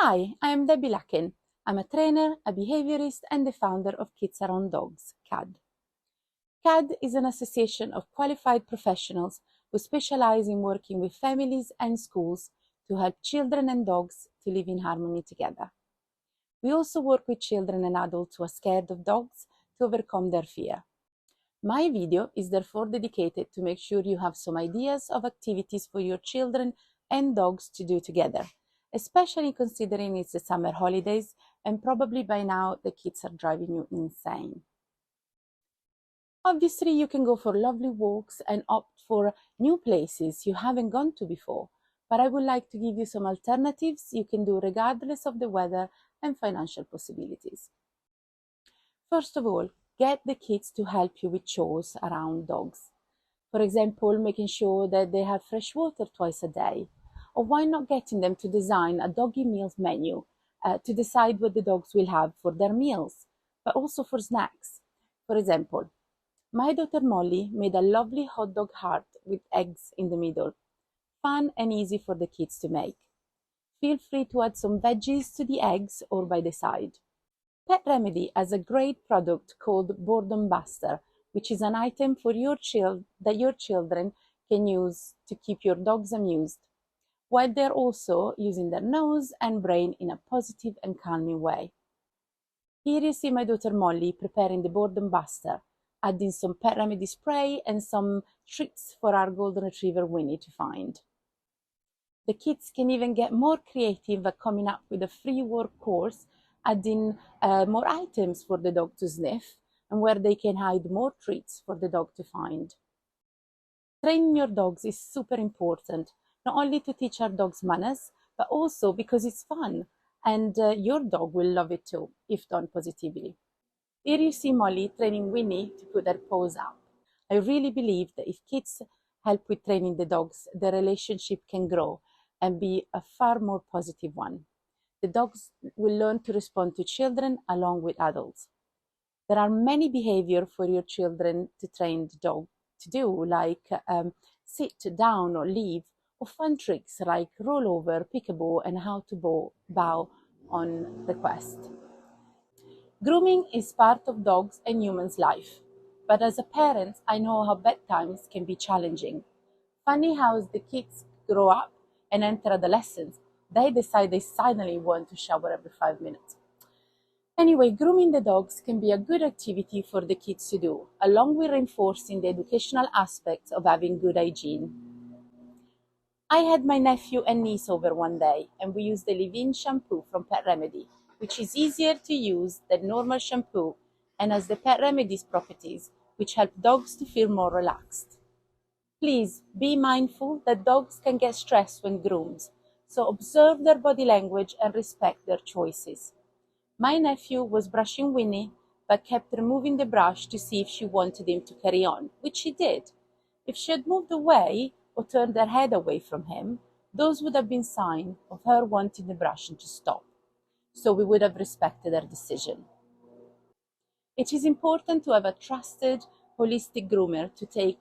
Hi, I am Debby Lucken. I'm a trainer, a behaviorist, and the founder of Kids Around Dogs, CAD. CAD is an association of qualified professionals who specialize in working with families and schools to help children and dogs to live in harmony together. We also work with children and adults who are scared of dogs to overcome their fear. My video is therefore dedicated to make sure you have some ideas of activities for your children and dogs to do together, especially considering it's the summer holidays and probably by now the kids are driving you insane. Obviously, you can go for lovely walks and opt for new places you haven't gone to before, but I would like to give you some alternatives you can do regardless of the weather and financial possibilities. First of all, get the kids to help you with chores around dogs. For example, making sure that they have fresh water twice a day. Or why not getting them to design a doggy meals menu to decide what the dogs will have for their meals, but also for snacks. For example, my daughter Molly made a lovely hot dog heart with eggs in the middle. Fun and easy for the kids to make. Feel free to add some veggies to the eggs or by the side. Pet Remedy has a great product called Boredom Buster, which is an item for that your children can use to keep your dogs amused, while they're also using their nose and brain in a positive and calming way. Here you see my daughter Molly preparing the Boredom Buster, adding some Pet Remedy spray and some treats for our golden retriever Winnie to find. The kids can even get more creative at coming up with a free work course, adding more items for the dog to sniff and where they can hide more treats for the dog to find. Training your dogs is super important, not only to teach our dogs manners, but also because it's fun and your dog will love it too, if done positively. Here you see Molly training Winnie to put her paws up. I really believe that if kids help with training the dogs, the relationship can grow and be a far more positive one. The dogs will learn to respond to children along with adults. There are many behaviors for your children to train the dog to do, like sit down or leave, or fun tricks like roll over, peekaboo, and how to bow on request. Grooming is part of dogs and humans' life, but as a parent, I know how bedtimes can be challenging. Funny how as the kids grow up and enter adolescence, they decide they suddenly want to shower every 5 minutes. Anyway, grooming the dogs can be a good activity for the kids to do, along with reinforcing the educational aspects of having good hygiene. I had my nephew and niece over one day, and we used the leave-in shampoo from Pet Remedy, which is easier to use than normal shampoo and has the Pet Remedy's properties, which help dogs to feel more relaxed. Please be mindful that dogs can get stressed when groomed, so observe their body language and respect their choices. My nephew was brushing Winnie, but kept removing the brush to see if she wanted him to carry on, which she did. If she had moved away or turned her head away from him, those would have been signs of her wanting the brushing to stop. So we would have respected her decision. It is important to have a trusted, holistic groomer to take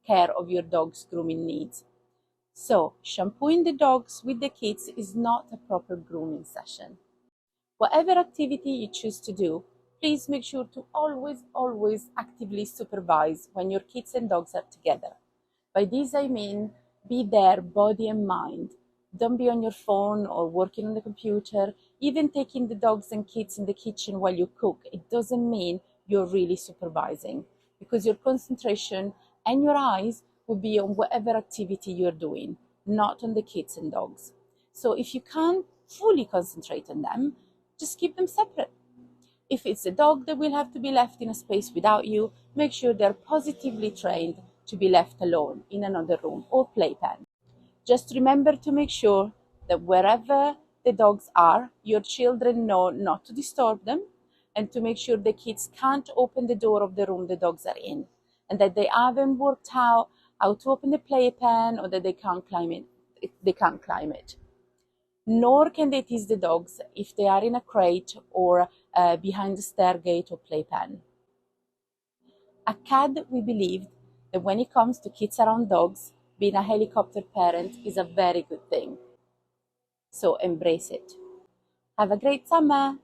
care of your dog's grooming needs. So, shampooing the dogs with the kids is not a proper grooming session. Whatever activity you choose to do, please make sure to always actively supervise when your kids and dogs are together. By this I mean be there, body and mind. Don't be on your phone or working on the computer, even taking the dogs and kids in the kitchen while you cook. It doesn't mean you're really supervising, because your concentration and your eyes will be on whatever activity you're doing, not on the kids and dogs. So if you can't fully concentrate on them, just keep them separate. If it's a dog that will have to be left in a space without you, make sure they're positively trained to be left alone in another room or playpen. Just remember to make sure that wherever the dogs are, your children know not to disturb them, and to make sure the kids can't open the door of the room the dogs are in, and that they haven't worked out how to open the playpen or that they can't climb it. Nor can they tease the dogs if they are in a crate or behind the stairgate or playpen. At CAD, we believe that when it comes to kids around dogs, being a helicopter parent is a very good thing. So embrace it. Have a great summer!